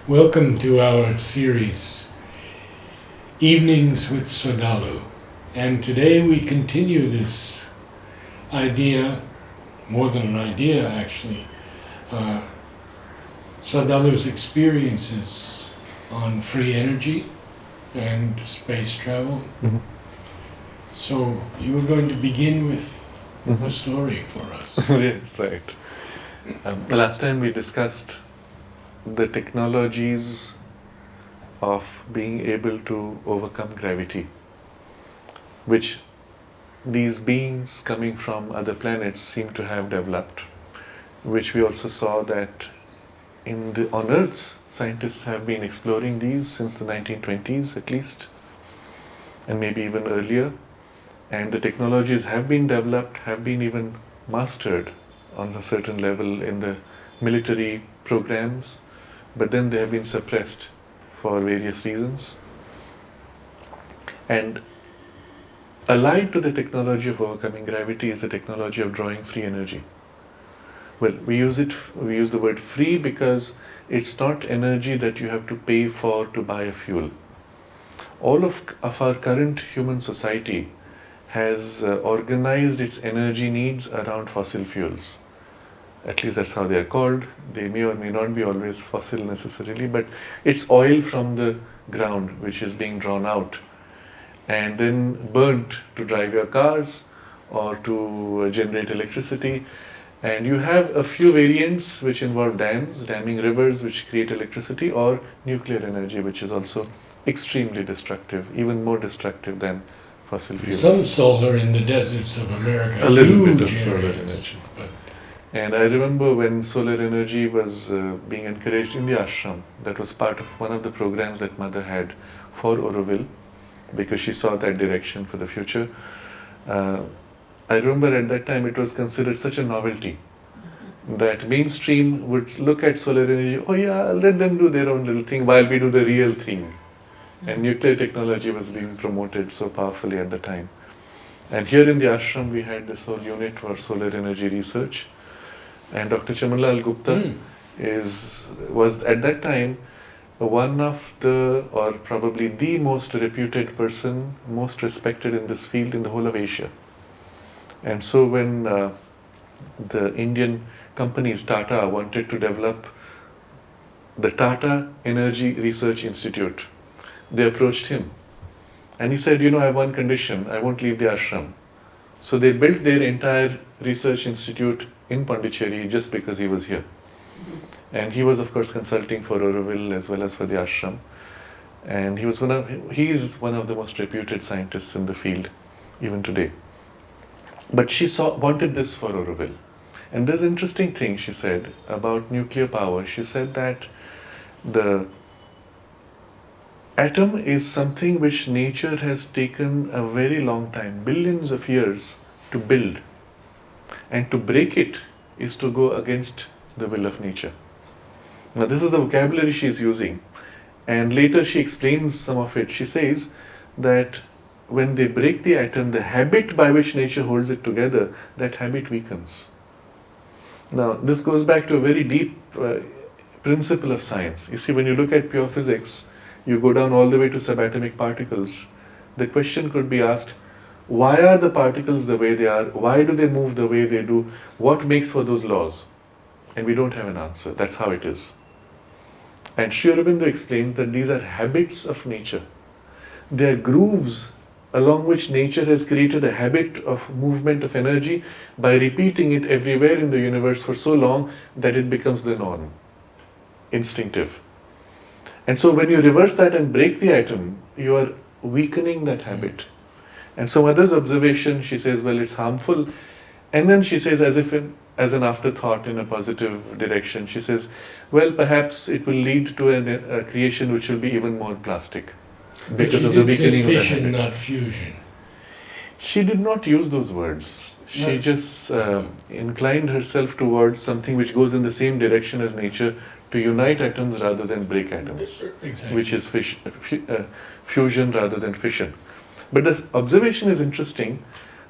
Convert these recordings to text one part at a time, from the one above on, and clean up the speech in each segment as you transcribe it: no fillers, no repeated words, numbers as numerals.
Welcome to our series, Evenings with Sraddhalu. And today we continue this idea, more than an idea actually, Sraddhalu's experiences on free energy and space travel. Mm-hmm. So you were going to begin with a story for us. Yes, right. The last time we discussed the technologies of being able to overcome gravity, which these beings coming from other planets seem to have developed, which we also saw that on Earth, scientists have been exploring these since the 1920s at least, and maybe even earlier, and the technologies have been developed, have been even mastered on a certain level in the military programs, but then they have been suppressed for various reasons. And allied to the technology of overcoming gravity is the technology of drawing free energy. Well, we use the word free because it's not energy that you have to pay for to buy a fuel. All of our current human society has organized its energy needs around fossil fuels. At least that's how they are called. They may or may not be always fossil necessarily, but it's oil from the ground which is being drawn out and then burnt to drive your cars or to generate electricity. And you have a few variants which involve dams, damming rivers which create electricity, or nuclear energy, which is also extremely destructive, even more destructive than fossil fuels. Some solar in the deserts of America. A little bit of huge solar areas, energy. but And I remember when solar energy was being encouraged in the ashram, that was part of one of the programs that Mother had for Aurobindo, because she saw that direction for the future. I remember at that time it was considered such a novelty that mainstream would look at solar energy, oh yeah, let them do their own little thing while we do the real thing. And nuclear technology was being promoted so powerfully at the time. And here in the ashram we had this whole unit for solar energy research. And Dr. Chamanlal Gupta was at that time one of the, or probably the most reputed person, most respected in this field in the whole of Asia. And so when the Indian companies Tata wanted to develop the Tata Energy Research Institute, they approached him. And he said, I have one condition, I won't leave the ashram. So they built their entire research institute in Pondicherry just because he was here. And he was of course consulting for Aurobindo as well as for the ashram. And he is one of the most reputed scientists in the field even today. But she wanted this for Aurobindo. And there's an interesting thing she said about nuclear power. She said that the atom is something which nature has taken a very long time, billions of years, to build. And to break it is to go against the will of nature. Now this is the vocabulary she is using. And later she explains some of it. She says that when they break the atom, the habit by which nature holds it together, that habit weakens. Now this goes back to a very deep principle of science. You see, when you look at pure physics, you go down all the way to subatomic particles. The question could be asked, why are the particles the way they are? Why do they move the way they do? What makes for those laws? And we don't have an answer. That's how it is. And Sri Aurobindo explains that these are habits of nature. They are grooves along which nature has created a habit of movement of energy by repeating it everywhere in the universe for so long that it becomes the norm, instinctive. And so when you reverse that and break the atom, you are weakening that habit. And so Mother's observation, she says, well, it's harmful. And then she says, as an afterthought in a positive direction, she says, well, perhaps it will lead to a creation which will be even more plastic because of the weakening of the habit. Fission, not fusion. She did not use those words. She just inclined herself towards something which goes in the same direction as nature, to unite atoms rather than break atoms, Exactly. which is fusion rather than fission. But this observation is interesting,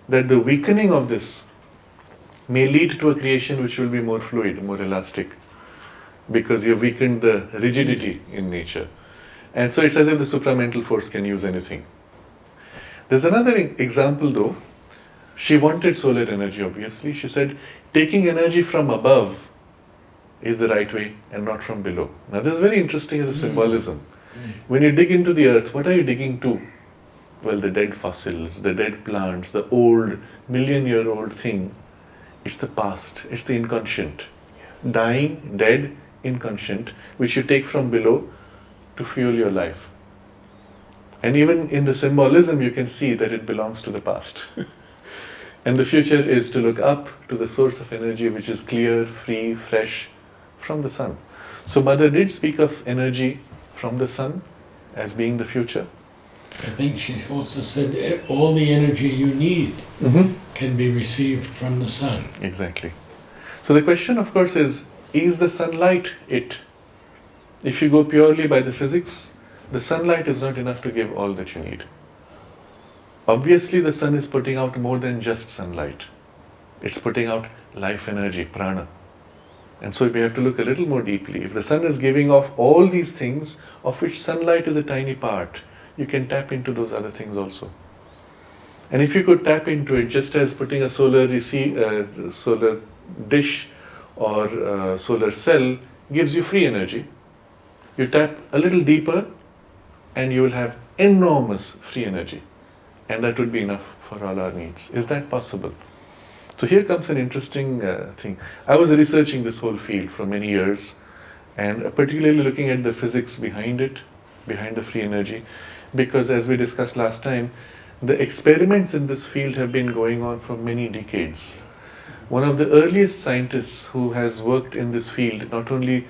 that the weakening of this may lead to a creation which will be more fluid, more elastic. because you've weakened the rigidity in nature. And so it's as if the supramental force can use anything. There's another example though. She wanted solar energy, obviously. She said, taking energy from above is the right way and not from below. Now this is very interesting as a symbolism. When you dig into the earth, what are you digging to? Well, the dead fossils, the dead plants, the old, million-year-old thing. It's the past, it's the inconscient. Dying, dead, inconscient, which you take from below to fuel your life. And even in the symbolism, you can see that it belongs to the past. And the future is to look up to the source of energy, which is clear, free, fresh, from the sun. So Mother did speak of energy from the sun as being the future. I think she also said all the energy you need can be received from the sun. Exactly. So the question, of course, is the sunlight it? If you go purely by the physics, the sunlight is not enough to give all that you need. Obviously, the sun is putting out more than just sunlight. It's putting out life energy, prana. And so we have to look a little more deeply. If the sun is giving off all these things, of which sunlight is a tiny part, you can tap into those other things also. And if you could tap into it just as putting a solar dish or solar cell gives you free energy, you tap a little deeper and you will have enormous free energy. And that would be enough for all our needs. Is that possible? So here comes an interesting thing. I was researching this whole field for many years, and particularly looking at the physics behind it, behind the free energy, because as we discussed last time, the experiments in this field have been going on for many decades. One of the earliest scientists who has worked in this field, not only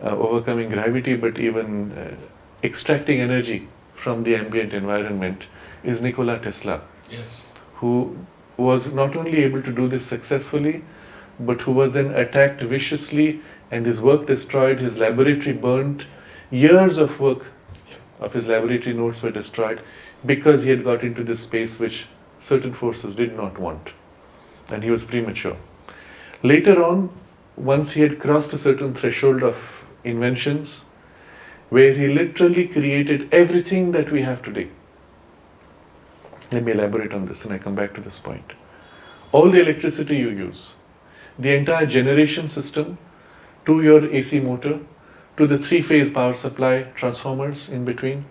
overcoming gravity, but even extracting energy from the ambient environment, is Nikola Tesla, Yes. who was not only able to do this successfully, but who was then attacked viciously and his work destroyed, his laboratory burnt, years of work of his laboratory notes were destroyed because he had got into this space which certain forces did not want, and he was premature. Later on, once he had crossed a certain threshold of inventions, where he literally created everything that we have today. Let me elaborate on this and I come back to this point. All the electricity you use, the entire generation system, to your AC motor, to the three-phase power supply transformers in between,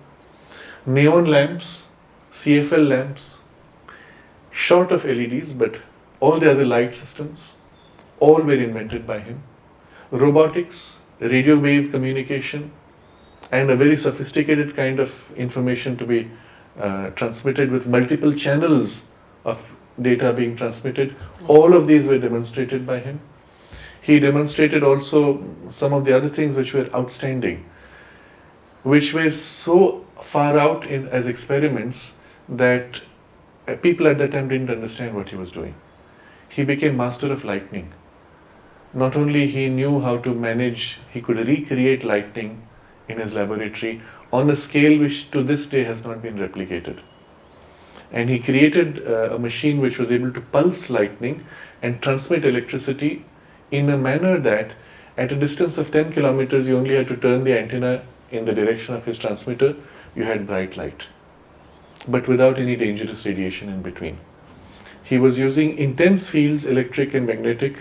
neon lamps, CFL lamps, short of LEDs, but all the other light systems, all were invented by him. Robotics, radio wave communication, and a very sophisticated kind of information to be transmitted with multiple channels of data being transmitted. All of these were demonstrated by him. He demonstrated also some of the other things which were outstanding, which were so far out as experiments that people at that time didn't understand what he was doing. He became master of lightning. Not only he knew how to manage, he could recreate lightning in his laboratory on a scale which to this day has not been replicated. And he created a machine which was able to pulse lightning and transmit electricity in a manner that at a distance of 10 kilometers you only had to turn the antenna in the direction of his transmitter, you had bright light, but without any dangerous radiation in between. He was using intense fields, electric and magnetic,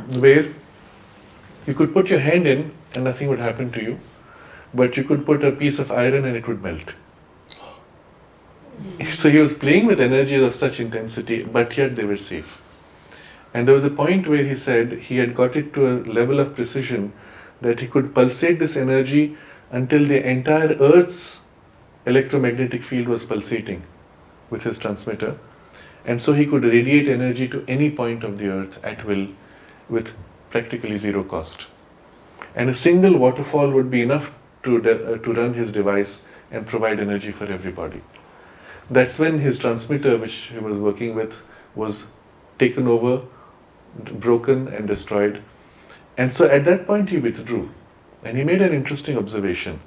where you could put your hand in and nothing would happen to you, but you could put a piece of iron and it would melt. So he was playing with energies of such intensity, but yet they were safe. And there was a point where he said he had got it to a level of precision that he could pulsate this energy until the entire Earth's electromagnetic field was pulsating with his transmitter. And so he could radiate energy to any point of the Earth at will with practically zero cost. And a single waterfall would be enough to run his device and provide energy for everybody. That's when his transmitter, which he was working with, was taken over, broken and destroyed. And so at that point he withdrew. And he made an interesting observation.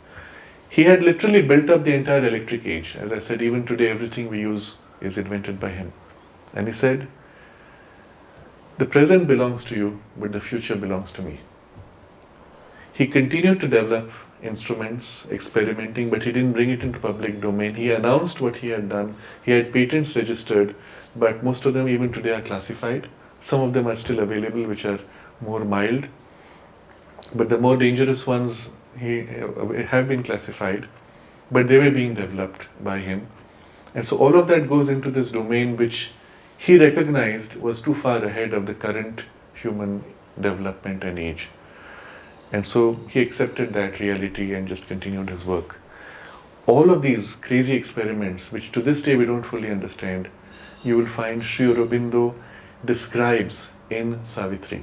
He had literally built up the entire electric age. As I said, even today everything we use is invented by him. And he said, the present belongs to you, but the future belongs to me. He continued to develop instruments, experimenting, but he didn't bring it into public domain. He announced what he had done. He had patents registered, but most of them even today are classified. Some of them are still available, which are more mild, but the more dangerous ones have been classified, but they were being developed by him. And so all of that goes into this domain which he recognized was too far ahead of the current human development and age. And so he accepted that reality and just continued his work. All of these crazy experiments, which to this day we don't fully understand, you will find Sri Aurobindo describes in Savitri.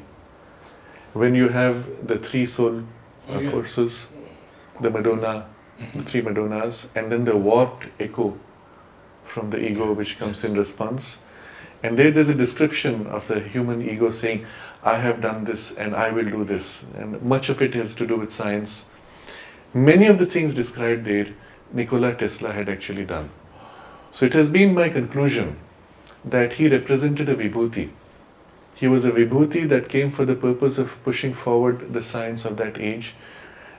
When you have the three soul forces, the Madonna, the three Madonnas, and then the warped echo from the ego which comes in response. And there's a description of the human ego saying, I have done this and I will do this. And much of it has to do with science. Many of the things described there, Nikola Tesla had actually done. So it has been my conclusion that he represented a vibhuti. He was a vibhuti that came for the purpose of pushing forward the science of that age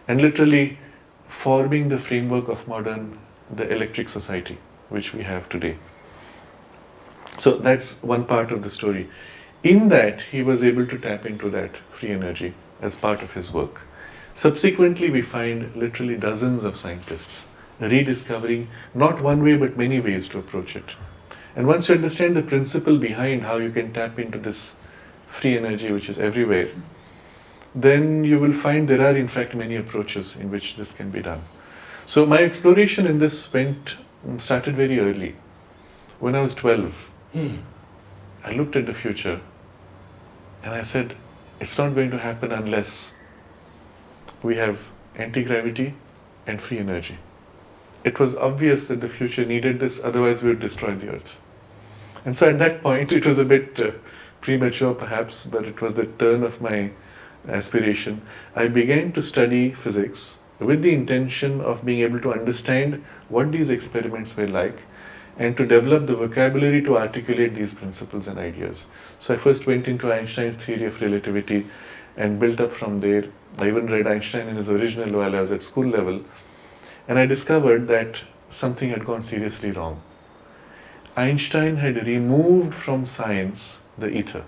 and literally forming the framework of the electric society which we have today. So that's one part of the story. In that, he was able to tap into that free energy as part of his work. Subsequently, we find literally dozens of scientists rediscovering not one way but many ways to approach it. And once you understand the principle behind how you can tap into this free energy which is everywhere, then you will find there are in fact many approaches in which this can be done. So my exploration in this started very early. When I was 12, I looked at the future and I said, it's not going to happen unless we have anti-gravity and free energy. It was obvious that the future needed this, otherwise we would destroy the earth. And so at that point, it was a bit premature perhaps, but it was the turn of my aspiration. I began to study physics with the intention of being able to understand what these experiments were like and to develop the vocabulary to articulate these principles and ideas. So I first went into Einstein's theory of relativity and built up from there. I even read Einstein in his original while I was at school level, and I discovered that something had gone seriously wrong. Einstein had removed from science the ether.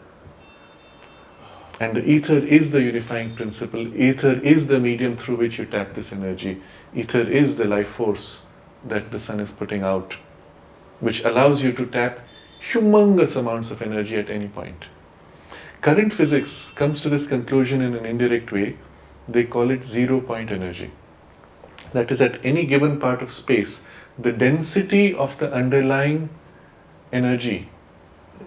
And the ether is the unifying principle. Ether is the medium through which you tap this energy. Ether is the life force that the sun is putting out, which allows you to tap humongous amounts of energy at any point. Current physics comes to this conclusion in an indirect way. They call it 0-point energy. That is, at any given part of space, the density of the underlying energy,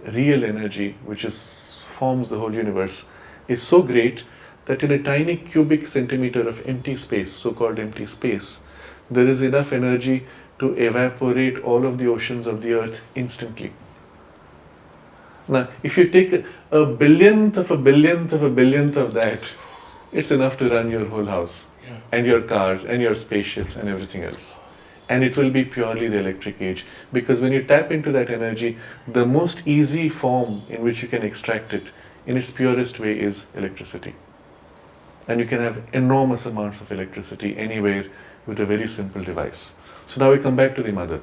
real energy, which forms the whole universe, is so great that in a tiny cubic centimeter of empty space, so-called empty space, there is enough energy to evaporate all of the oceans of the earth instantly. Now, if you take a billionth of a billionth of a billionth of that, it's enough to run your whole house, and your cars, and your spaceships, and everything else. And it will be purely the electric age. Because when you tap into that energy, the most easy form in which you can extract it, in its purest way, is electricity. And you can have enormous amounts of electricity anywhere with a very simple device. So now we come back to the mother.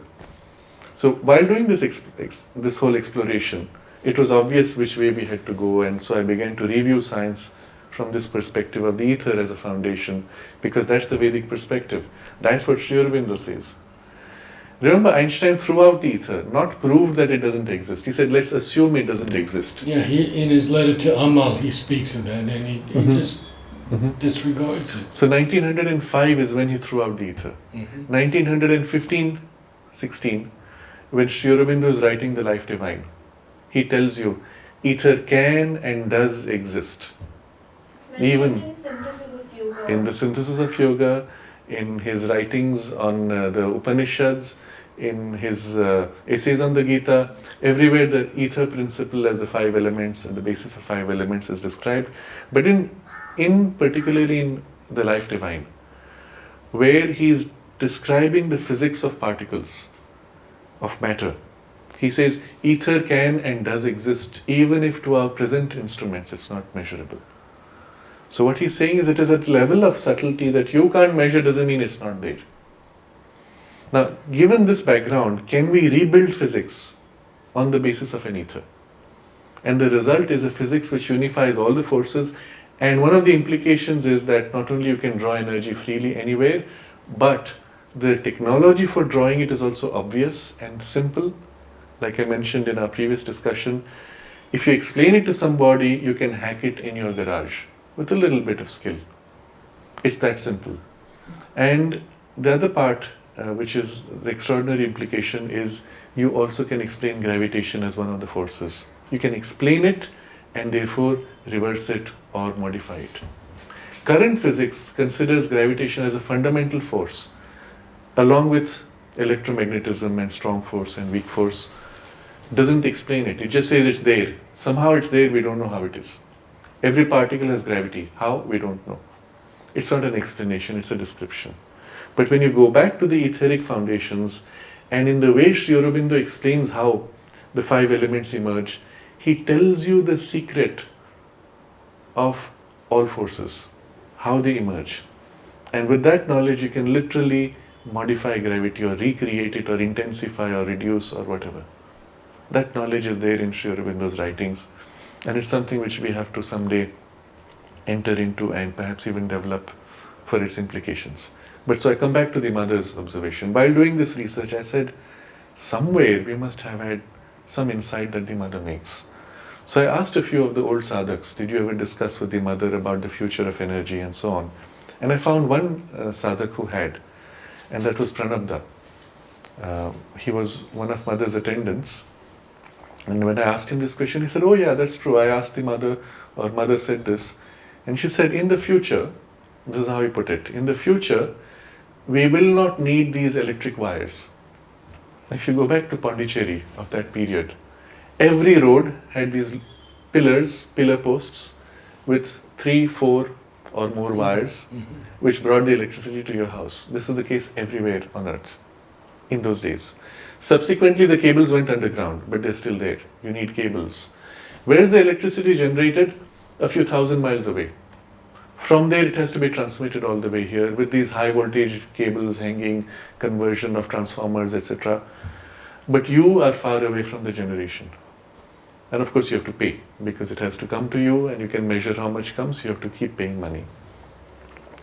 So while doing this whole exploration, it was obvious which way we had to go, and so I began to review science from this perspective of the ether as a foundation, because that's the Vedic perspective. That's what Sri Aurobindo says. Remember, Einstein threw out the ether, not proved that it doesn't exist. He said, let's assume it doesn't exist. Yeah, in his letter to Amal, he speaks of that, and he just disregards it. So 1905 is when he threw out the ether. 1915-16, when Sri Aurobindo is writing The Life Divine, he tells you, ether can and does exist. Even in the synthesis of yoga, in his writings on the Upanishads, in his essays on the Gita, everywhere the ether principle as the 5 elements and the basis of 5 elements is described. But particularly in The Life Divine, where he is describing the physics of particles, of matter, he says ether can and does exist even if to our present instruments it's not measurable. So what he's saying is it is at a level of subtlety that you can't measure doesn't mean it's not there. Now, given this background, can we rebuild physics on the basis of an ether? And the result is a physics which unifies all the forces, and one of the implications is that not only you can draw energy freely anywhere, but the technology for drawing it is also obvious and simple. Like I mentioned in our previous discussion, if you explain it to somebody, you can hack it in your garage with a little bit of skill. It's that simple. And the other part, which is the extraordinary implication, is you also can explain gravitation as one of the forces. You can explain it and therefore reverse it or modify it. Current physics considers gravitation as a fundamental force, along with electromagnetism and strong force and weak force. Doesn't explain it. It just says it's there. Somehow it's there, we don't know how it is. Every particle has gravity. How? We don't know. It's not an explanation, it's a description. But when you go back to the etheric foundations, and in the way Sri Aurobindo explains how the 5 elements emerge, he tells you the secret of all forces, how they emerge. And with that knowledge, you can literally modify gravity or recreate it or intensify or reduce or whatever. That knowledge is there in Sri Aurobindo's writings, and it's something which we have to someday enter into and perhaps even develop for its implications. But so I come back to the mother's observation. While doing this research, I said, somewhere we must have had some insight that the mother makes. So I asked a few of the old sadhaks, did you ever discuss with the mother about the future of energy and so on? And I found one sadhak who had, and that was Pranabda. He was one of mother's attendants. And when I asked him this question, he said, oh yeah, that's true. I asked the mother, or mother said this. And she said, in the future, this is how he put it, in the future, we will not need these electric wires. If you go back to Pondicherry of that period, every road had these pillars, pillar posts with 3, 4 or more wires, which brought the electricity to your house. This is the case everywhere on earth in those days. Subsequently, the cables went underground, but they're still there. You need cables. Where is the electricity generated? A few thousand miles away. From there, it has to be transmitted all the way here with these high voltage cables hanging, conversion of transformers, etc. But you are far away from the generation. And of course, you have to pay because it has to come to you and you can measure how much comes. You have to keep paying money.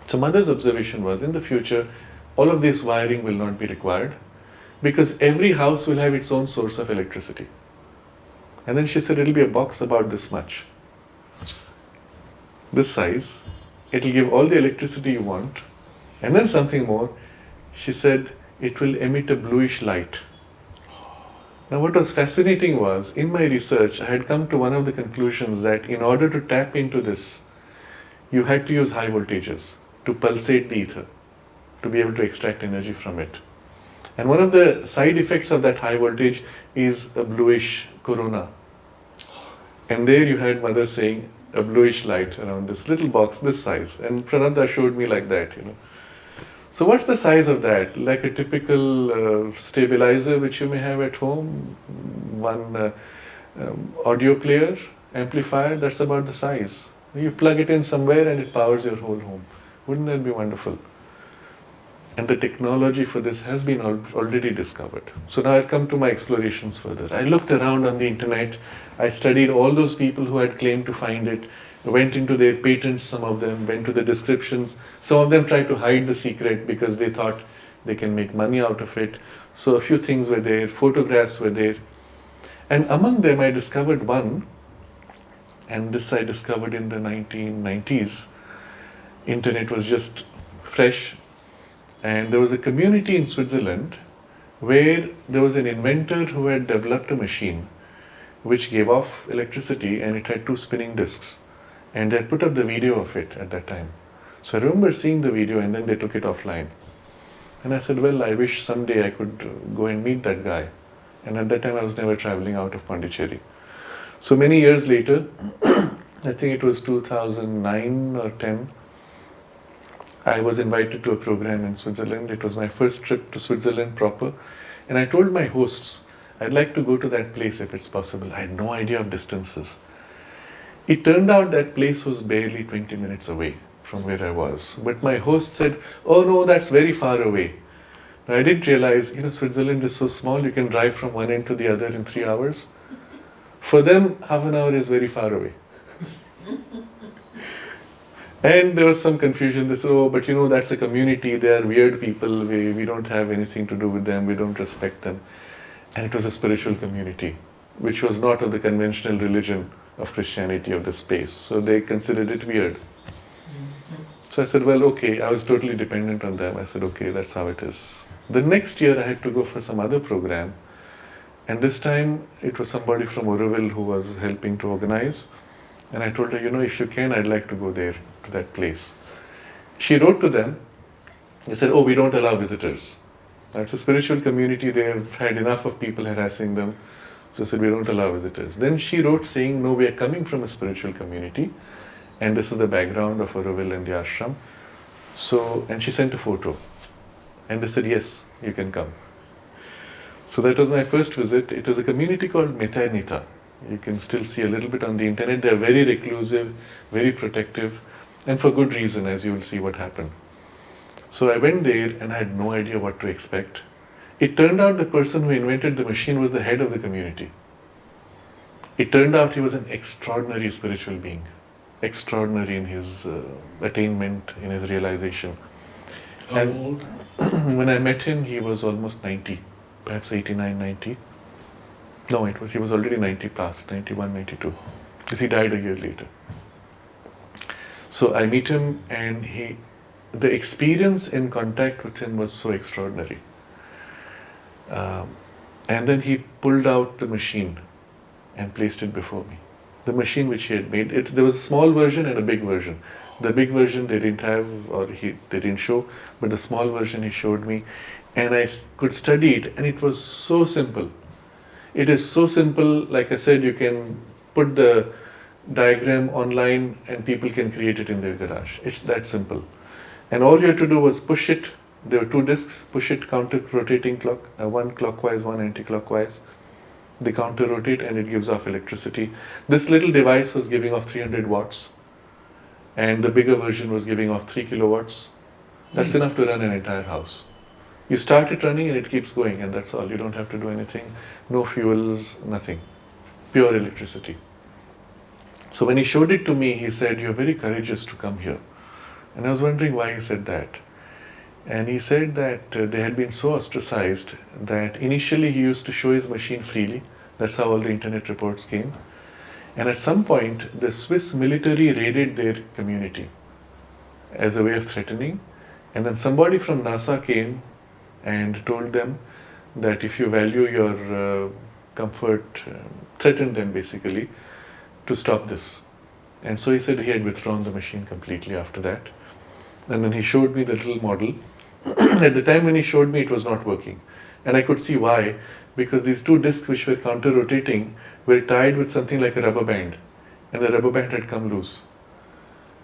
So mother's observation was, in the future, all of this wiring will not be required because every house will have its own source of electricity. And then she said, it'll be a box about this much, this size. It'll give all the electricity you want. And then something more, she said, it will emit a bluish light. Now what was fascinating was, in my research, I had come to one of the conclusions that in order to tap into this, you had to use high voltages to pulsate the ether, to be able to extract energy from it. And one of the side effects of that high voltage is a bluish corona. And there you had mother saying, a bluish light around this little box this size, and Pranabda showed me like that, So what's the size of that? Like a typical stabilizer which you may have at home, one audio player, amplifier, that's about the size. You plug it in somewhere and it powers your whole home. Wouldn't that be wonderful? And the technology for this has been already discovered. So now I'll come to my explorations further. I looked around on the internet. I studied all those people who had claimed to find it, went into their patents, some of them, went to the descriptions. Some of them tried to hide the secret because they thought they can make money out of it. So a few things were there, photographs were there. And among them I discovered one, and this I discovered in the 1990s. Internet was just fresh. And there was a community in Switzerland where there was an inventor who had developed a machine which gave off electricity, and it had 2 spinning discs. And they had put up the video of it at that time. So I remember seeing the video, and then they took it offline. And I said, well, I wish someday I could go and meet that guy. And at that time I was never traveling out of Pondicherry. So many years later, I think it was 2009 or 10, I was invited to a program in Switzerland. It was my first trip to Switzerland proper. And I told my hosts, I'd like to go to that place if it's possible. I had no idea of distances. It turned out that place was barely 20 minutes away from where I was. But my host said, "Oh no, that's very far away." Now, I didn't realize, Switzerland is so small, you can drive from one end to the other in 3 hours. For them, half an hour is very far away. And there was some confusion. They said, "Oh, but that's a community, they are weird people, we don't have anything to do with them, we don't respect them." And it was a spiritual community, which was not of the conventional religion of Christianity of the space. So they considered it weird. So I said, well, okay, I was totally dependent on them. I said, okay, that's how it is. The next year I had to go for some other program. And this time it was somebody from Auroville who was helping to organize. And I told her, if you can, I'd like to go there, to that place. She wrote to them. They said, oh, we don't allow visitors. It's a spiritual community. They have had enough of people harassing them. So I said, we don't allow visitors. Then she wrote saying, no, we are coming from a spiritual community. And this is the background of Auroville and the ashram. So, and she sent a photo. And they said, yes, you can come. So that was my first visit. It was a community called Methernitha. You can still see a little bit on the internet. They are very reclusive, very protective, and for good reason, as you will see what happened. So I went there and I had no idea what to expect. It turned out the person who invented the machine was the head of the community. It turned out he was an extraordinary spiritual being, extraordinary in his attainment, in his realization. How old? When I met him, he was almost 90, perhaps 89, 90. No, he was already 90 past, 91, 92, because he died a year later. So I meet him, and the experience in contact with him was so extraordinary. And then he pulled out the machine and placed it before me. The machine which he had made, there was a small version and a big version. The big version they didn't have, or they didn't show, but the small version he showed me, and I could study it, and it was so simple. It is so simple, like I said, you can put the diagram online and people can create it in their garage. It's that simple. And all you had to do was push it. There were 2 discs, push it, counter rotating clock, one clockwise, one anti-clockwise. The counter rotate and it gives off electricity. This little device was giving off 300 watts and the bigger version was giving off 3 kilowatts. That's enough to run an entire house. You start it running and it keeps going, and that's all. You don't have to do anything. No fuels, nothing. Pure electricity. So when he showed it to me, he said, "You're very courageous to come here." And I was wondering why he said that. And he said that they had been so ostracized that initially he used to show his machine freely. That's how all the internet reports came. And at some point, the Swiss military raided their community as a way of threatening. And then somebody from NASA came and told them that if you value your comfort, threatened them basically to stop this. And so he said he had withdrawn the machine completely after that. And then he showed me the little model. At the time when he showed me, it was not working. And I could see why, because these 2 discs which were counter-rotating were tied with something like a rubber band. And the rubber band had come loose.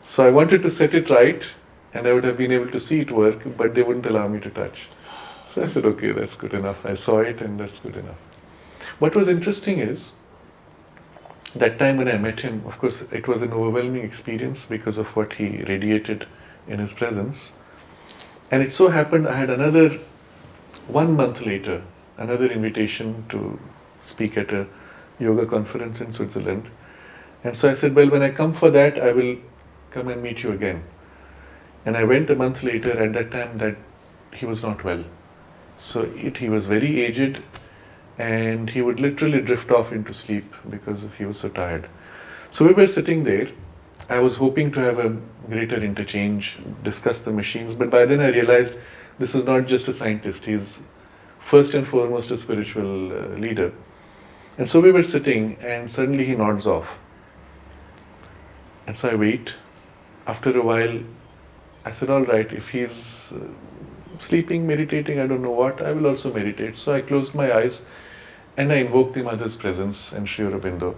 So I wanted to set it right, and I would have been able to see it work, but they wouldn't allow me to touch. So I said, okay, that's good enough. I saw it and that's good enough. What was interesting is, that time when I met him, of course, it was an overwhelming experience because of what he radiated in his presence. And it so happened I had 1 month later, another invitation to speak at a yoga conference in Switzerland. And so I said, well, when I come for that, I will come and meet you again. And I went a month later. At that time that he was not well. So he was very aged and he would literally drift off into sleep because he was so tired. So we were sitting there. I was hoping to have a greater interchange, discuss the machines, but by then I realized this is not just a scientist, he's first and foremost a spiritual leader. And so we were sitting and suddenly he nods off. And so I wait. After a while, I said, all right, if he's sleeping, meditating, I don't know what, I will also meditate. So I closed my eyes and I invoked the Mother's presence and Sri Aurobindo.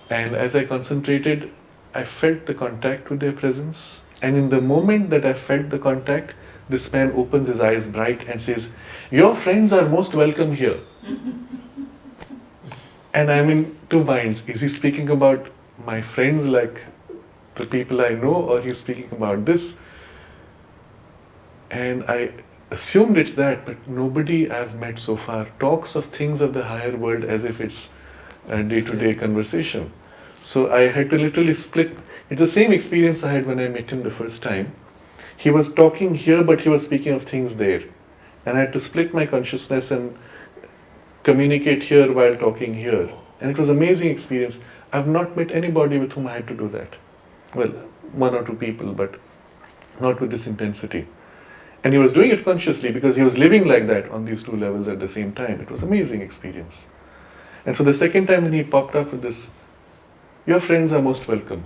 And as I concentrated, I felt the contact with their presence. And in the moment that I felt the contact, this man opens his eyes bright and says, "Your friends are most welcome here." And I'm in 2 minds. Is he speaking about my friends like the people I know, or he's speaking about this. And I assumed it's that, but nobody I've met so far talks of things of the higher world as if it's a day-to-day conversation. So I had to literally split. It's the same experience I had when I met him the first time. He was talking here, but he was speaking of things there. And I had to split my consciousness and communicate here while talking here. And it was an amazing experience. I've not met anybody with whom I had to do that. Well, one or two people, but not with this intensity. And he was doing it consciously because he was living like that on these two levels at the same time. It was an amazing experience. And so the second time when he popped up with this, your friends are most welcome.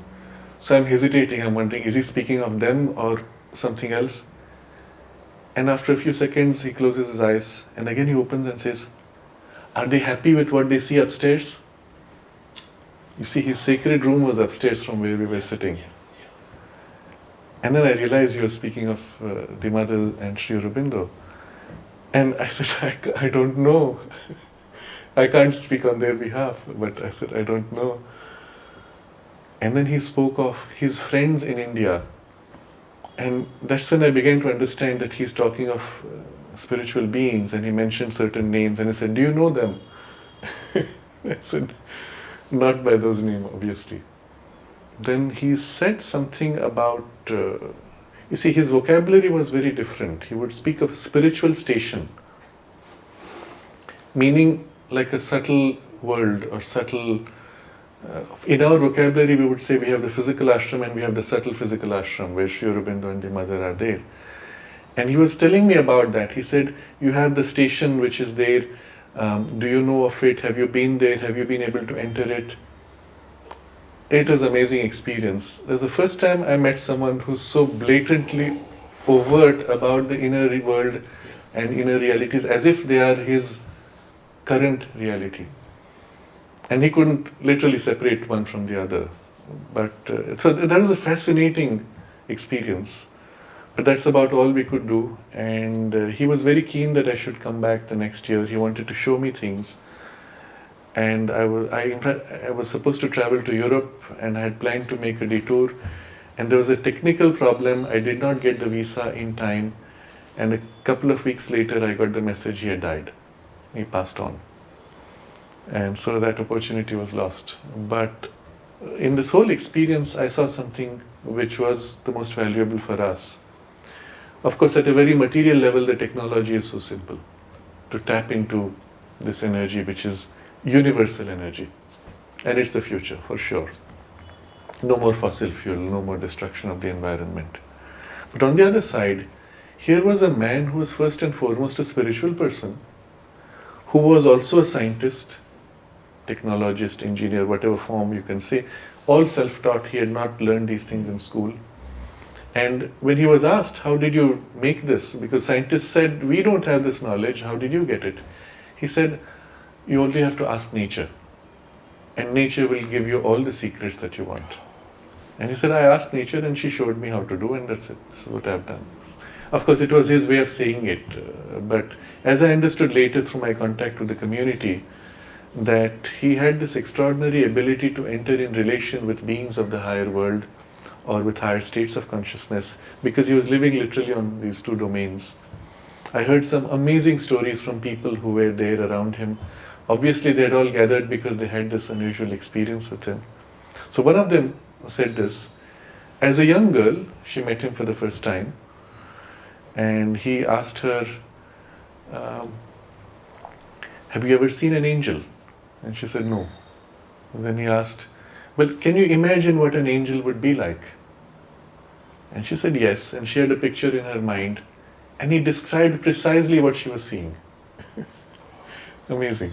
So I'm hesitating, I'm wondering, is he speaking of them or something else? And after a few seconds, he closes his eyes and again he opens and says, are they happy with what they see upstairs? You see, his sacred room was upstairs from where we were sitting. And then I realized you were speaking of the mother and Sri Aurobindo. And I said, I don't know. I can't speak on their behalf, but I said, I don't know. And then he spoke of his friends in India. And that's when I began to understand that he's talking of spiritual beings, and he mentioned certain names. And I said, do you know them? I said, not by those names, obviously. Then he said something about, you see, his vocabulary was very different. He would speak of spiritual station, meaning like a subtle world or subtle. In our vocabulary, we would say we have the physical ashram and we have the subtle physical ashram, where Sri Aurobindo and the mother are there. And he was telling me about that. He said, you have the station which is there. Do you know of it? Have you been there? Have you been able to enter it? It was an amazing experience. It was the first time I met someone who's so blatantly overt about the inner world and inner realities as if they are his current reality. And he couldn't literally separate one from the other. But so that was a fascinating experience. But that's about all we could do. And he was very keen that I should come back the next year. He wanted to show me things. And I was supposed to travel to Europe, and I had planned to make a detour. And there was a technical problem. I did not get the visa in time. And a couple of weeks later, I got the message he had died. He passed on. And so that opportunity was lost. But in this whole experience, I saw something which was the most valuable for us. Of course, at a very material level, the technology is so simple to tap into this energy, which is universal energy. And it's the future, for sure. No more fossil fuel, no more destruction of the environment. But on the other side, here was a man who was first and foremost a spiritual person, who was also a scientist, technologist, engineer, whatever form you can say, all self-taught. He had not learned these things in school. And when he was asked, how did you make this? Because scientists said, we don't have this knowledge, how did you get it? He said, you only have to ask nature. And nature will give you all the secrets that you want. And he said, I asked nature and she showed me how to do, and that's it. This is what I've done. Of course, it was his way of saying it. But as I understood later through my contact with the community, that he had this extraordinary ability to enter in relation with beings of the higher world or with higher states of consciousness, because he was living literally on these two domains. I heard some amazing stories from people who were there around him. Obviously, they had all gathered because they had this unusual experience with him. So one of them said this. As a young girl, she met him for the first time, and he asked her, have you ever seen an angel? And she said, no. And then he asked, well, can you imagine what an angel would be like? And she said yes, and she had a picture in her mind, and he described precisely what she was seeing. Amazing.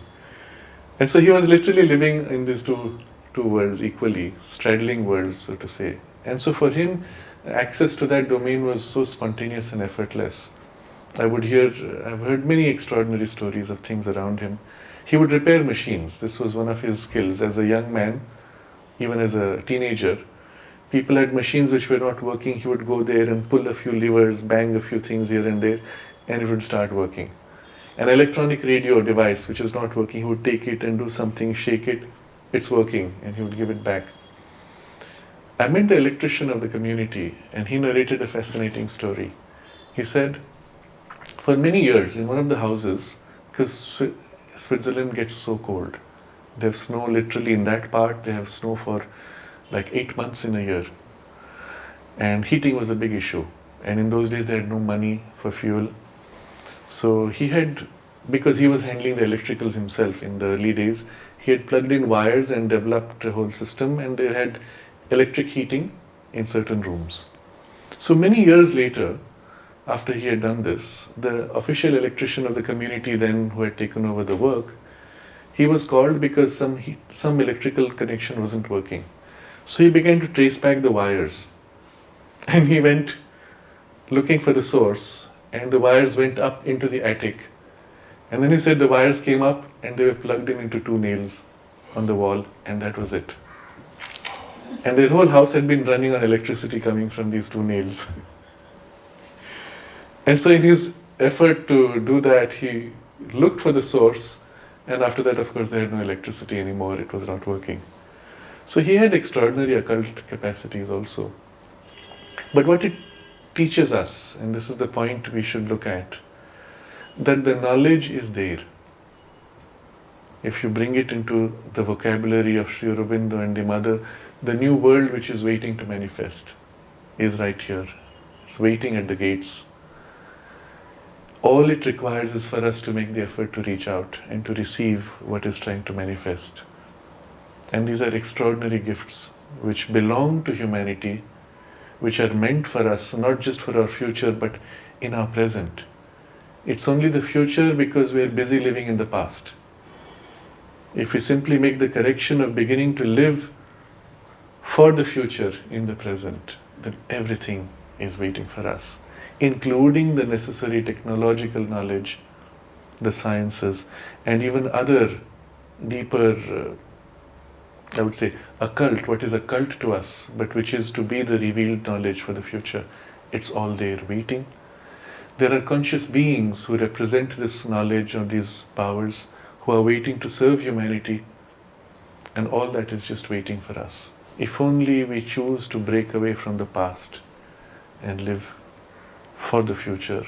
And so he was literally living in these two worlds equally, straddling worlds, so to say. And so for him, access to that domain was so spontaneous and effortless. I've heard many extraordinary stories of things around him. He would repair machines. This was one of his skills. As a young man, even as a teenager, people had machines which were not working. He would go there and pull a few levers, bang a few things here and there, and it would start working. An electronic radio device which is not working, he would take it and do something, shake it, it's working, and he would give it back. I met the electrician of the community, and he narrated a fascinating story. He said, for many years in one of the houses, because Switzerland gets so cold, they have snow literally in that part, they have snow for like 8 months in a year. And heating was a big issue. And in those days they had no money for fuel. So he had, because he was handling the electricals himself in the early days, he had plugged in wires and developed a whole system, and they had electric heating in certain rooms. So many years later, after he had done this, the official electrician of the community then, who had taken over the work, he was called because some electrical connection wasn't working. So he began to trace back the wires, and he went looking for the source, and the wires went up into the attic. And then he said the wires came up and they were plugged in into 2 nails on the wall, and that was it. And their whole house had been running on electricity coming from these 2 nails. And so in his effort to do that, he looked for the source, and after that, of course, they had no electricity anymore, it was not working. So he had extraordinary occult capacities also. But what it teaches us, and this is the point we should look at, that the knowledge is there. If you bring it into the vocabulary of Sri Aurobindo and the Mother, the new world which is waiting to manifest is right here. It's waiting at the gates. All it requires is for us to make the effort to reach out and to receive what is trying to manifest. And these are extraordinary gifts which belong to humanity, which are meant for us, not just for our future, but in our present. It's only the future because we are busy living in the past. If we simply make the correction of beginning to live for the future in the present, then everything is waiting for us, including the necessary technological knowledge, the sciences, and even other deeper, I would say, occult, what is occult to us, but which is to be the revealed knowledge for the future. It's all there waiting. There are conscious beings who represent this knowledge or these powers, who are waiting to serve humanity, and all that is just waiting for us. If only we choose to break away from the past and live for the future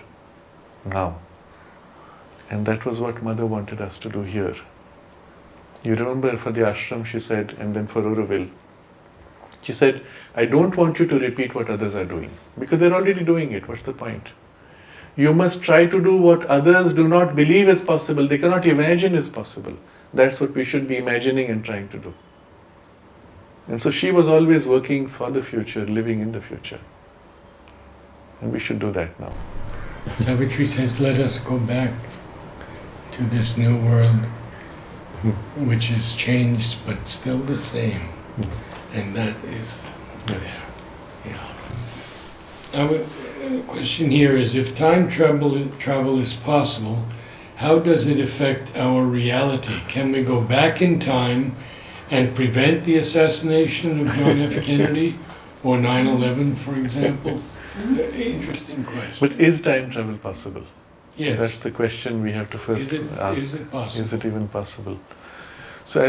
now. And that was what Mother wanted us to do here. You remember for the ashram she said, and then for Auroville, she said, I don't want you to repeat what others are doing, because they're already doing it. What's the point? You must try to do what others do not believe is possible, they cannot imagine is possible. That's what we should be imagining and trying to do. And so she was always working for the future, living in the future. And we should do that now. Savitri says, let us go back to this new world, which is changed but still the same. And that is, Yes. The question here is, if time travel is possible, how does it affect our reality? Can we go back in time and prevent the assassination of John F. Kennedy or 9/11, for example? It's an interesting question. But is time travel possible? Yes. That's the question we have to first ask. Is it possible? Is it even possible? So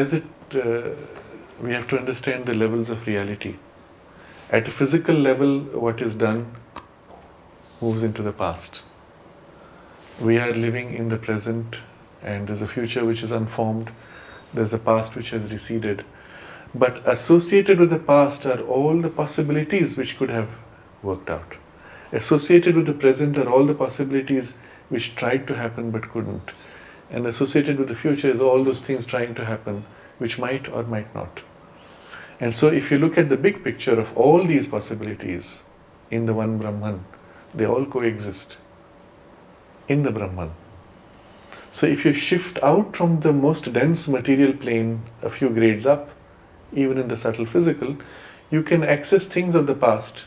we have to understand the levels of reality. At a physical level, what is done moves into the past. We are living in the present, and there's a future which is unformed, there's a past which has receded. But associated with the past are all the possibilities which could have worked out. Associated with the present are all the possibilities which tried to happen but couldn't. And associated with the future is all those things trying to happen which might or might not. And so if you look at the big picture of all these possibilities in the one Brahman, they all coexist in the Brahman. So if you shift out from the most dense material plane a few grades up, even in the subtle physical, you can access things of the past,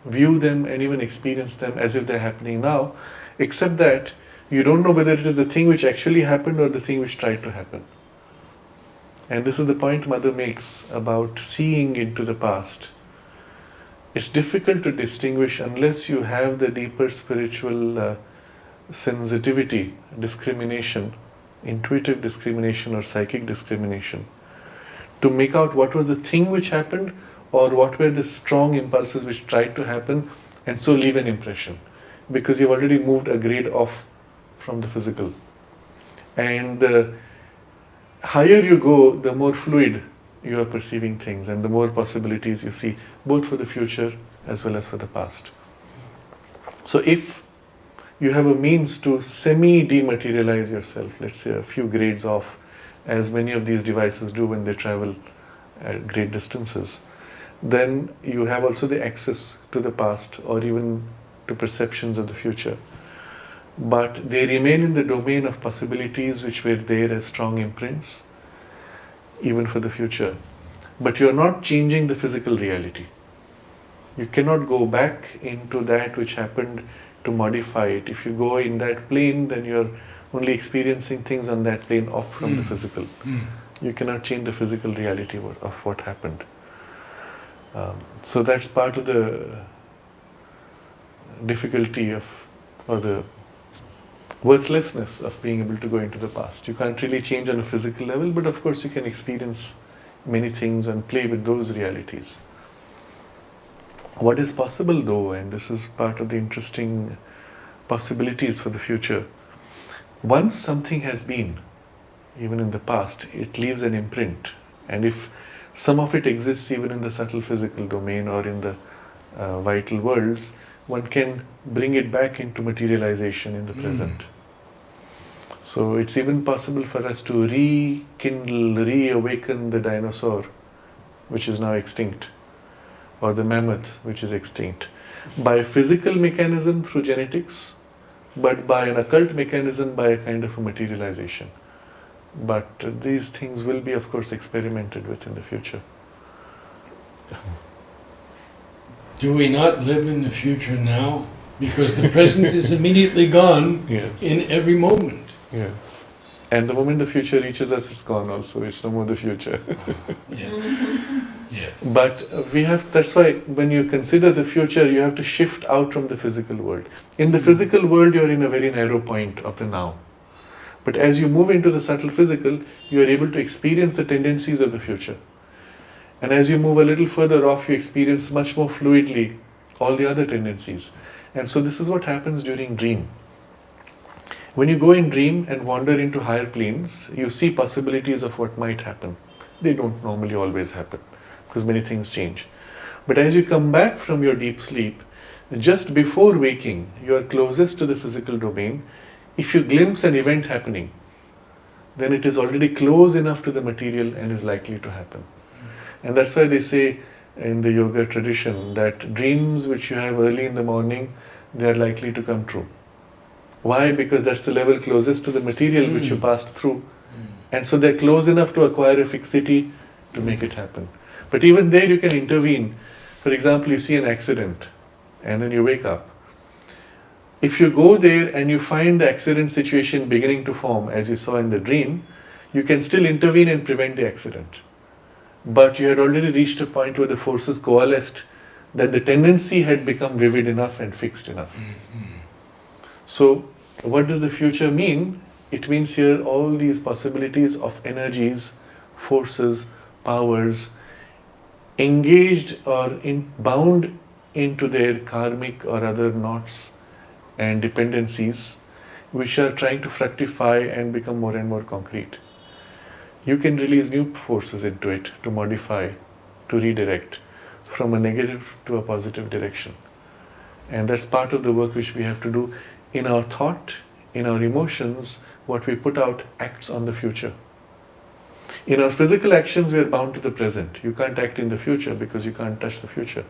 view them and even experience them as if they're happening now, except that you don't know whether it is the thing which actually happened or the thing which tried to happen. And this is the point Mother makes about seeing into the past. It's difficult to distinguish unless you have the deeper spiritual sensitivity, discrimination, intuitive discrimination or psychic discrimination, to make out what was the thing which happened or what were the strong impulses which tried to happen, and so leave an impression, because you've already moved a grade off from the physical. And the higher you go, the more fluid you are perceiving things, and the more possibilities you see, both for the future as well as for the past. So if you have a means to semi-dematerialize yourself, let's say a few grades off, as many of these devices do when they travel at great distances, then you have also the access to the past or even to perceptions of the future. But they remain in the domain of possibilities which were there as strong imprints, even for the future. But you are not changing the physical reality. You cannot go back into that which happened to modify it. If you go in that plane, then you are only experiencing things on that plane off from the physical. You cannot change the physical reality of what happened. So that's part of the difficulty of, or the worthlessness of being able to go into the past. You can't really change on a physical level, but of course you can experience many things and play with those realities. What is possible though, and this is part of the interesting possibilities for the future, once something has been, even in the past, it leaves an imprint. And if some of it exists even in the subtle physical domain or in the vital worlds, one can bring it back into materialization in the present. So it's even possible for us to rekindle, reawaken the dinosaur, which is now extinct, or the mammoth, which is extinct, by physical mechanism through genetics, but by an occult mechanism by a kind of a materialization. But these things will be, of course, experimented with in the future. Do we not live in the future now? Because the present is immediately gone in every moment. Yes. And the moment the future reaches us, it's gone also. It's no more the future. Yes. But we have, that's why when you consider the future, you have to shift out from the physical world. In the physical world, you're in a very narrow point of the now. But as you move into the subtle physical, you are able to experience the tendencies of the future. And as you move a little further off, you experience much more fluidly all the other tendencies. And so this is what happens during dream. When you go in dream and wander into higher planes, you see possibilities of what might happen. They don't normally always happen, because many things change. But as you come back from your deep sleep, just before waking, you are closest to the physical domain. If you glimpse an event happening, then it is already close enough to the material and is likely to happen. And that's why they say in the yoga tradition that dreams which you have early in the morning, they are likely to come true. Why? Because that's the level closest to the material which you passed through. And so they're close enough to acquire a fixity to make it happen. But even there you can intervene. For example, you see an accident and then you wake up. If you go there and you find the accident situation beginning to form as you saw in the dream, you can still intervene and prevent the accident. But you had already reached a point where the forces coalesced that the tendency had become vivid enough and fixed enough. So what does the future mean? It means here all these possibilities of energies, forces, powers, engaged or bound into their karmic or other knots and dependencies, which are trying to fructify and become more and more concrete. You can release new forces into it to modify, to redirect from a negative to a positive direction. And that's part of the work which we have to do in our thought, in our emotions. What we put out acts on the future. In our physical actions, we are bound to the present. You can't act in the future because you can't touch the future.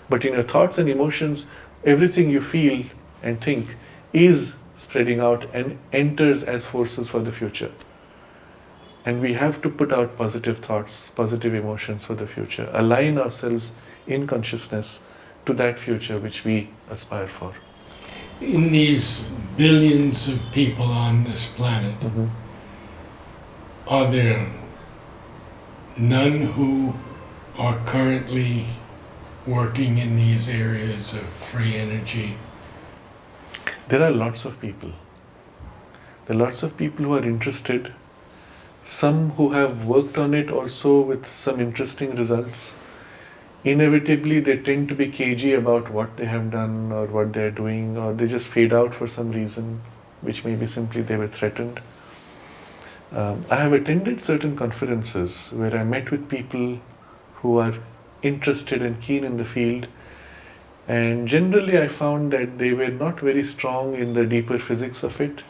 But in your thoughts and emotions, everything you feel and think is spreading out and enters as forces for the future. And we have to put out positive thoughts, positive emotions for the future. Align ourselves in consciousness to that future which we aspire for. In these billions of people on this planet, are there none who are currently working in these areas of free energy? There are lots of people. There are lots of people who are interested. Some who have worked on it also with some interesting results. inevitably they tend to be cagey about what they have done or what they are doing, or they just fade out for some reason, which may be simply they were threatened. I have attended certain conferences where I met with people who are interested and keen in the field, and generally I found that they were not very strong in the deeper physics of it.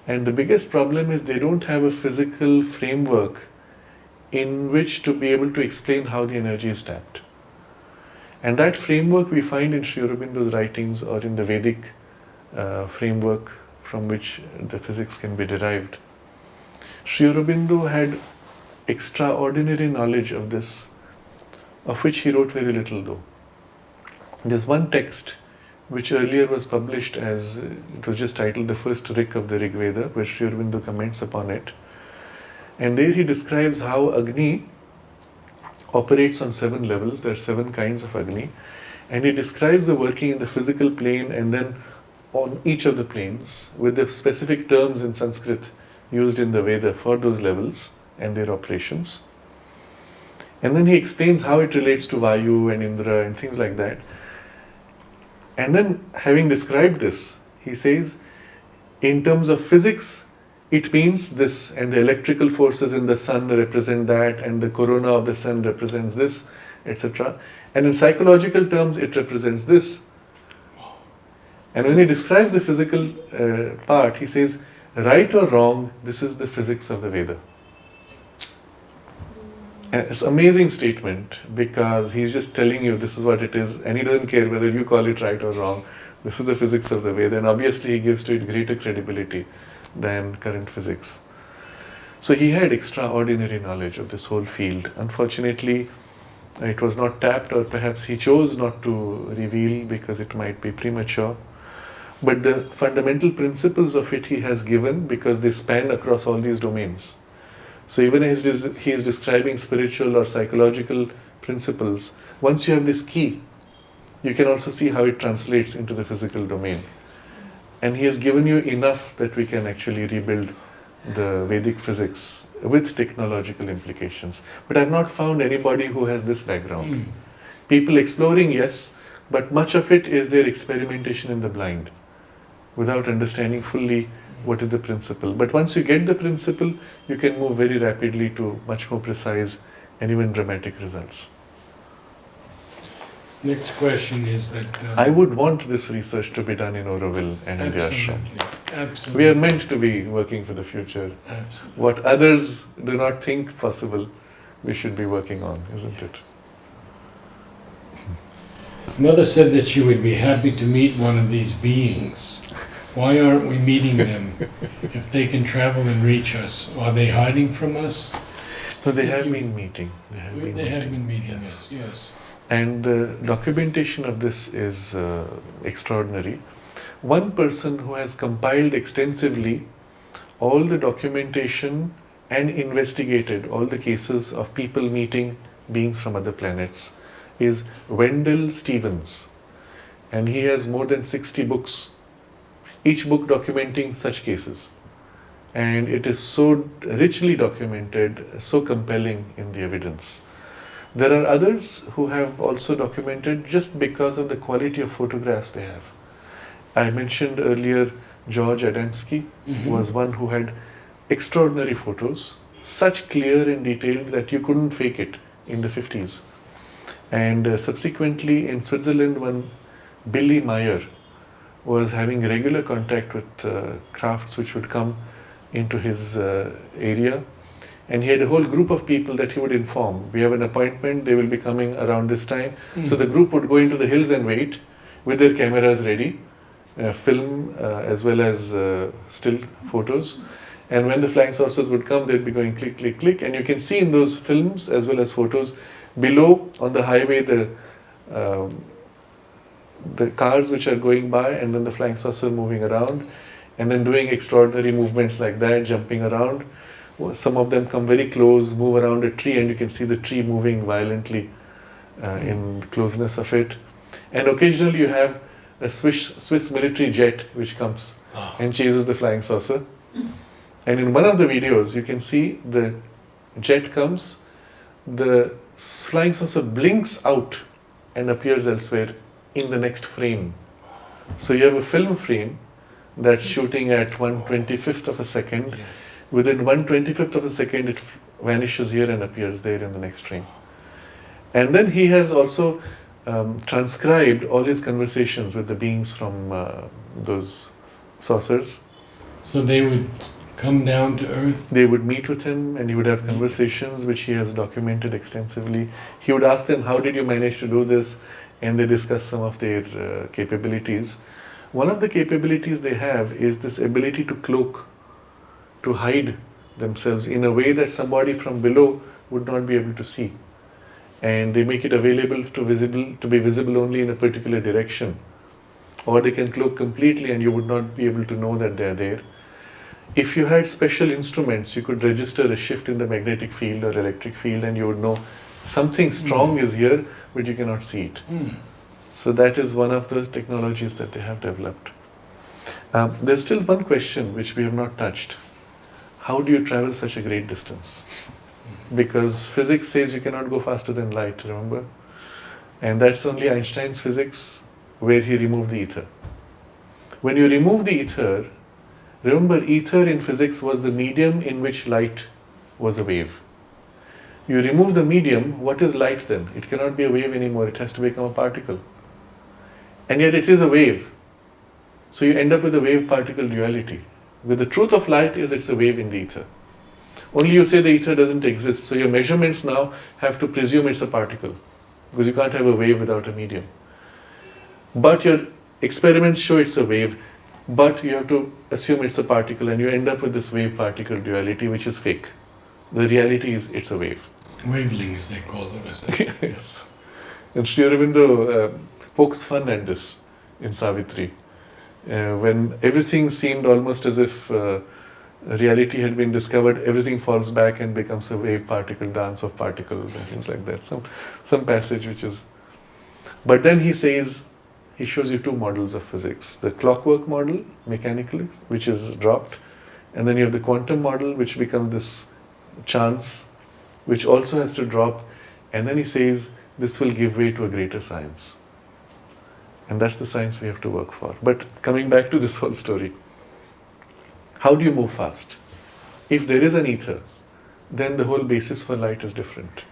And the biggest problem is they don't have a physical framework in which to be able to explain how the energy is tapped. And that framework we find in Sri Aurobindo's writings or in the Vedic framework from which the physics can be derived. Sri Aurobindo had extraordinary knowledge of this, of which he wrote very little though. There's one text which earlier was published as, it was just titled the first Rig of the Rig Veda, where Sri Aurobindo comments upon it. And there he describes how Agni operates on 7 levels. There are 7 kinds of Agni. And he describes the working in the physical plane and then on each of the planes with the specific terms in Sanskrit used in the Veda for those levels and their operations. And then he explains how it relates to Vayu and Indra and things like that. And then, having described this, he says, in terms of physics, it means this, and the electrical forces in the sun represent that, and the corona of the sun represents this, etc. And in psychological terms, it represents this. And when he describes the physical part, he says, right or wrong, this is the physics of the Veda. And it's an amazing statement because he's just telling you this is what it is, and he doesn't care whether you call it right or wrong. This is the physics of the Veda, and obviously he gives to it greater credibility than current physics. So he had extraordinary knowledge of this whole field. Unfortunately, it was not tapped, or perhaps he chose not to reveal because it might be premature. But the fundamental principles of it he has given because they span across all these domains. So even as he is describing spiritual or psychological principles, once you have this key, you can also see how it translates into the physical domain. And he has given you enough that we can actually rebuild the Vedic physics with technological implications. But I have not found anybody who has this background. People exploring, yes, but much of it is their experimentation in the blind, without understanding fully what is the principle. But once you get the principle, you can move very rapidly to much more precise and even dramatic results. Next question is that... I would want this research to be done in Auroville and in the ashram. Absolutely. We are meant to be working for the future. Absolutely. What others do not think possible, we should be working on, isn't it? Mother said that she would be happy to meet one of these beings. Why aren't we meeting them? If they can travel and reach us, are they hiding from us? No, they have been meeting. They have been meeting us, yes. And the documentation of this is extraordinary. One person who has compiled extensively all the documentation and investigated all the cases of people meeting beings from other planets is Wendelle Stevens. And he has more than 60 books, each book documenting such cases. And it is so richly documented, so compelling in the evidence. There are others who have also documented just because of the quality of photographs they have. I mentioned earlier George Adamski was one who had extraordinary photos, such clear and detailed that you couldn't fake it in the 50s. And subsequently in Switzerland, when Billy Meier was having regular contact with crafts which would come into his area, and he had a whole group of people that he would inform. We have an appointment, they will be coming around this time. So the group would go into the hills and wait with their cameras ready, film as well as still photos. And when the flying saucers would come, they'd be going click, click, click. And you can see in those films as well as photos, below on the highway, the cars which are going by, and then the flying saucer moving around, and then doing extraordinary movements like that, jumping around. Some of them come very close, move around a tree, and you can see the tree moving violently in the closeness of it. And occasionally you have a Swiss military jet which comes and chases the flying saucer. And in one of the videos, you can see the jet comes, the flying saucer blinks out and appears elsewhere in the next frame. So you have a film frame that's shooting at 1/25th of a second. Yes. Within 1/25th of a second, it vanishes here and appears there in the next frame. And then he has also transcribed all his conversations with the beings from those saucers. So they would come down to Earth. They would meet with him and he would have conversations which he has documented extensively. He would ask them, how did you manage to do this? And they discuss some of their capabilities. One of the capabilities they have is this ability to cloak, to hide themselves in a way that somebody from below would not be able to see. And they make it available to be visible only in a particular direction. Or they can cloak completely and you would not be able to know that they are there. If you had special instruments, you could register a shift in the magnetic field or electric field and you would know something strong is here, but you cannot see it. So that is one of the technologies that they have developed. There's still one question which we have not touched. How do you travel such a great distance? Because physics says you cannot go faster than light, remember? And that's only Einstein's physics where he removed the ether. When you remove the ether, remember ether in physics was the medium in which light was a wave. You remove the medium, what is light then? It cannot be a wave anymore, it has to become a particle. And yet it is a wave. So you end up with a wave-particle duality. But the truth of light is it's a wave in the ether. Only you say the ether doesn't exist, so your measurements now have to presume it's a particle. Because you can't have a wave without a medium. But your experiments show it's a wave, but you have to assume it's a particle and you end up with this wave-particle duality which is fake. The reality is it's a wave. Wavelengths, they call it, is that? Yes. And Sri Aurobindo pokes fun at this in Savitri. When everything seemed almost as if reality had been discovered, everything falls back and becomes a wave-particle dance of particles and things like that. Some passage which is... But then he says, he shows you two models of physics. The clockwork model, mechanical, which is dropped, and then you have the quantum model, which becomes this chance, which also has to drop, and then he says, this will give way to a greater science. And that's the science we have to work for. But coming back to this whole story, how do you move fast? If there is an ether, then the whole basis for light is different.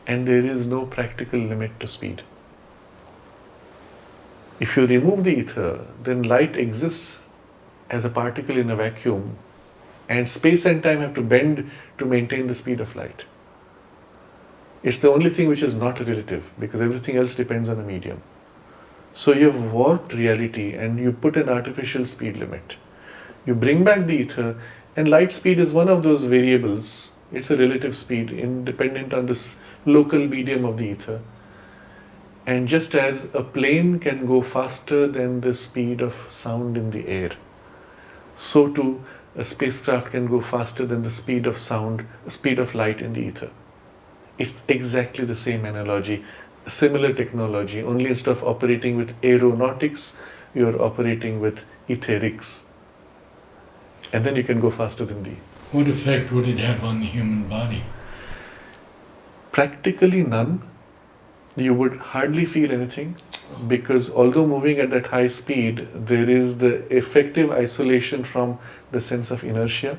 And there is no practical limit to speed. If you remove the ether, then light exists as a particle in a vacuum, and space and time have to bend to maintain the speed of light. It's the only thing which is not relative, because everything else depends on a medium. So you have warped reality and you put an artificial speed limit. You bring back the ether, and light speed is one of those variables. It's a relative speed independent on this local medium of the ether. And just as a plane can go faster than the speed of sound in the air, so too a spacecraft can go faster than the speed of sound, speed of light in the ether. It's exactly the same analogy, a similar technology, only instead of operating with aeronautics, you're operating with etherics. And then you can go faster than the... What effect would it have on the human body? Practically none. You would hardly feel anything, because although moving at that high speed, there is the effective isolation from the sense of inertia.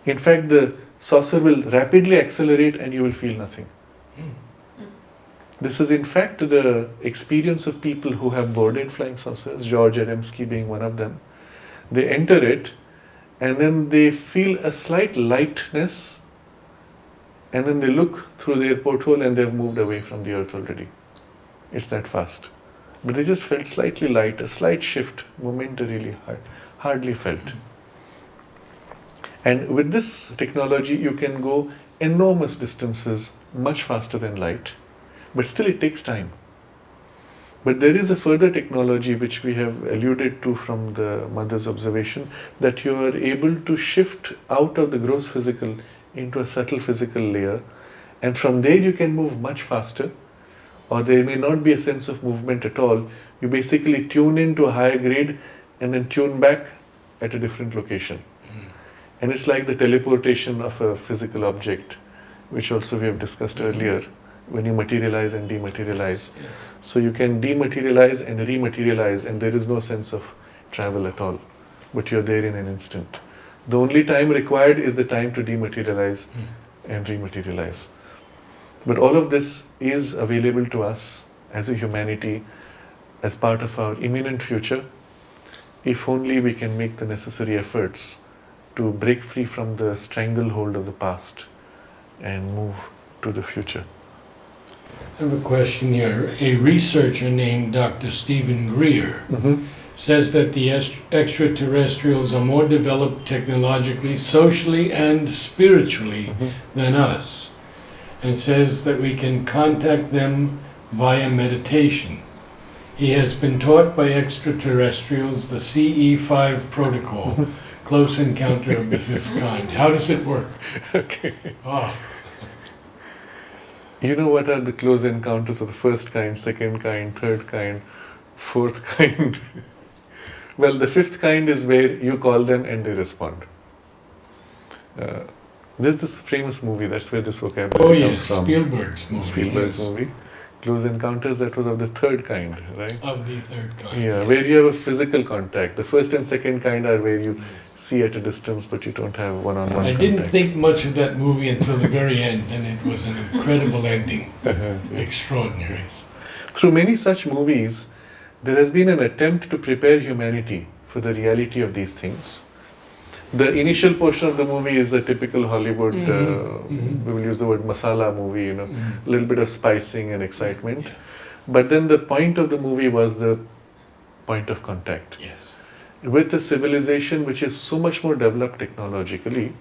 In fact, the saucer will rapidly accelerate and you will feel nothing. This is in fact the experience of people who have boarded flying saucers, George Adamski being one of them. They enter it and then they feel a slight lightness, and then they look through their porthole and they've moved away from the earth already. It's that fast. But they just felt slightly light, a slight shift, momentarily, hardly felt. And with this technology, you can go enormous distances much faster than light, but still it takes time. But there is a further technology which we have alluded to from the mother's observation, that you are able to shift out of the gross physical into a subtle physical layer, and from there you can move much faster, or there may not be a sense of movement at all. You basically tune into a higher grade and then tune back at a different location. And it's like the teleportation of a physical object, which also we have discussed earlier. when you materialize and dematerialize. So you can dematerialize and rematerialize, and there is no sense of travel at all, but you're there in an instant. The only time required is the time to dematerialize and rematerialize. But all of this is available to us as a humanity, as part of our imminent future, if only we can make the necessary efforts to break free from the stranglehold of the past and move to the future. I have a question here. A researcher named Dr. Stephen Greer says that the extraterrestrials are more developed technologically, socially, and spiritually than us, and says that we can contact them via meditation. He has been taught by extraterrestrials the CE5 protocol, close encounter of the fifth kind. How does it work? Okay. Oh. You know what are the close encounters of the first kind, second kind, third kind, fourth kind? Well, the fifth kind is where you call them and they respond. There's this famous movie, that's where this vocabulary comes from. Spielberg's movie. Spielberg's movie. Close encounters, that was of the third kind, right? Of the third kind. Yeah, where you have a physical contact. The first and second kind are where you see at a distance, but you don't have one-on-one contact. I didn't think much of that movie until the very end, and it was an incredible ending. Extraordinary. Through many such movies, there has been an attempt to prepare humanity for the reality of these things. The initial portion of the movie is a typical Hollywood, we will use the word masala movie, you know, a little bit of spicing and excitement. But then the point of the movie was the point of contact. Yes. With a civilization which is so much more developed technologically,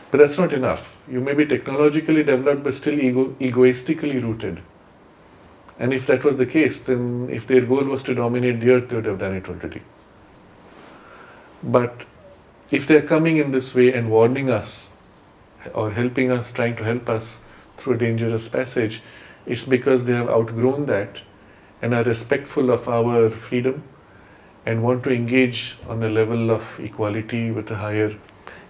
but that's not enough. You may be technologically developed but still egoistically rooted. And if that was the case, then if their goal was to dominate the earth, they would have done it already. But if they're coming in this way and warning us or helping us, trying to help us through a dangerous passage, it's because they have outgrown that and are respectful of our freedom and want to engage on a level of equality with a higher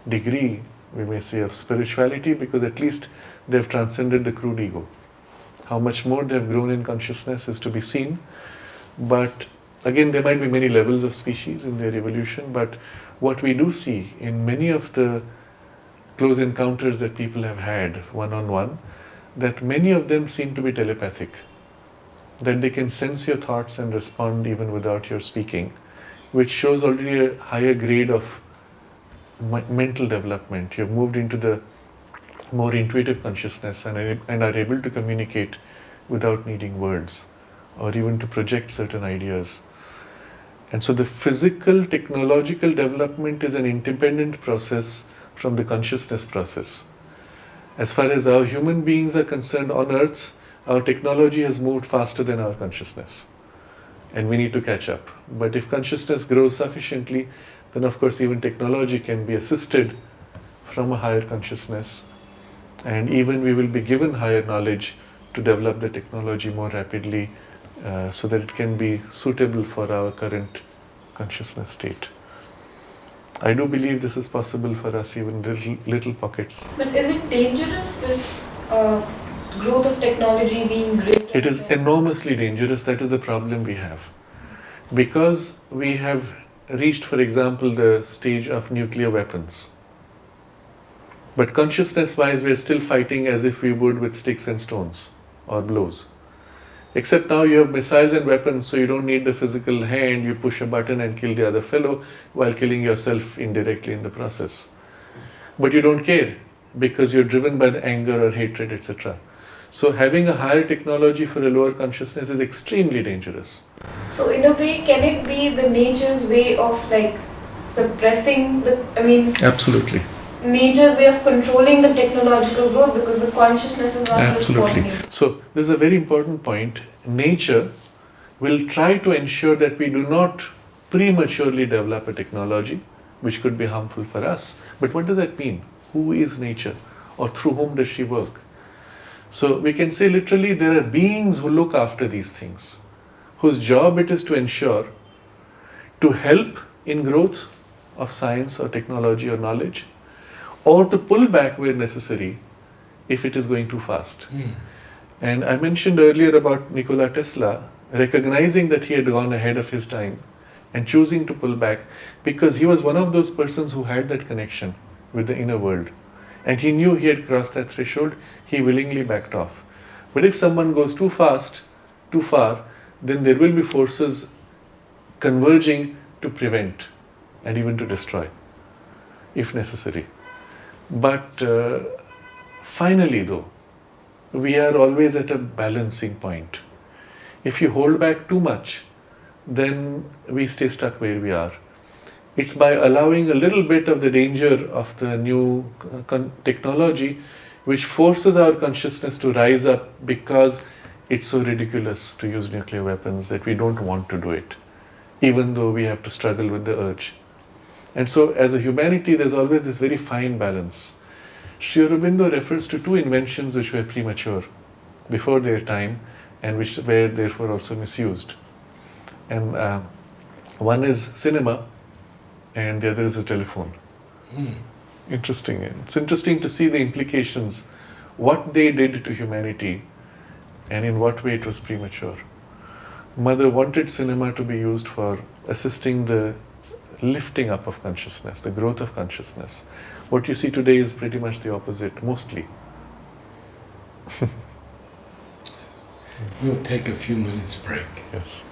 degree, we may say, of spirituality, because at least they've transcended the crude ego. How much more they've grown in consciousness is to be seen, but again, there might be many levels of species in their evolution, but what we do see in many of the close encounters that people have had one-on-one, that many of them seem to be telepathic, that they can sense your thoughts and respond even without your speaking, which shows already a higher grade of mental development. You've moved into the more intuitive consciousness and are able to communicate without needing words or even to project certain ideas. And so the physical, technological development is an independent process from the consciousness process. As far as our human beings are concerned on earth, our technology has moved faster than our consciousness. And we need to catch up. But if consciousness grows sufficiently, then of course even technology can be assisted from a higher consciousness. And even we will be given higher knowledge to develop the technology more rapidly, so that it can be suitable for our current consciousness state. I do believe this is possible for us, even little pockets. But is it dangerous, this growth of technology being great? It is enormously dangerous. That is the problem we have. Because we have reached, for example, the stage of nuclear weapons. But consciousness-wise, we are still fighting as if we would with sticks and stones or blows. Except now you have missiles and weapons, so you don't need the physical hand, you push a button and kill the other fellow while killing yourself indirectly in the process. But you don't care because you're driven by the anger or hatred, etc. So having a higher technology for a lower consciousness is extremely dangerous. So in a way, can it be the nature's way of like suppressing the, Absolutely. nature's way of controlling the technological growth because the consciousness is not Absolutely. responding? So this is a very important point. Nature will try to ensure that we do not prematurely develop a technology which could be harmful for us. But what does that mean? Who is nature? Or through whom does she work? So we can say literally there are beings who look after these things, whose job it is to ensure, to help in growth of science or technology or knowledge, or to pull back where necessary if it is going too fast. And I mentioned earlier about Nikola Tesla recognizing that he had gone ahead of his time and choosing to pull back because he was one of those persons who had that connection with the inner world. And he knew he had crossed that threshold, he willingly backed off. But if someone goes too fast, too far, then there will be forces converging to prevent and even to destroy, if necessary. But finally though, we are always at a balancing point. If you hold back too much, then we stay stuck where we are. It's by allowing a little bit of the danger of the new technology which forces our consciousness to rise up because it's so ridiculous to use nuclear weapons that we don't want to do it, even though we have to struggle with the urge. And so as a humanity, there's always this very fine balance. Sri Aurobindo refers to two inventions which were premature, before their time, and which were therefore also misused. And one is cinema, and the other is a telephone. Interesting. It's interesting to see the implications, what they did to humanity, and in what way it was premature. Mother wanted cinema to be used for assisting the lifting up of consciousness, the growth of consciousness. What you see today is pretty much the opposite, mostly. We'll take a few minutes break. Yes.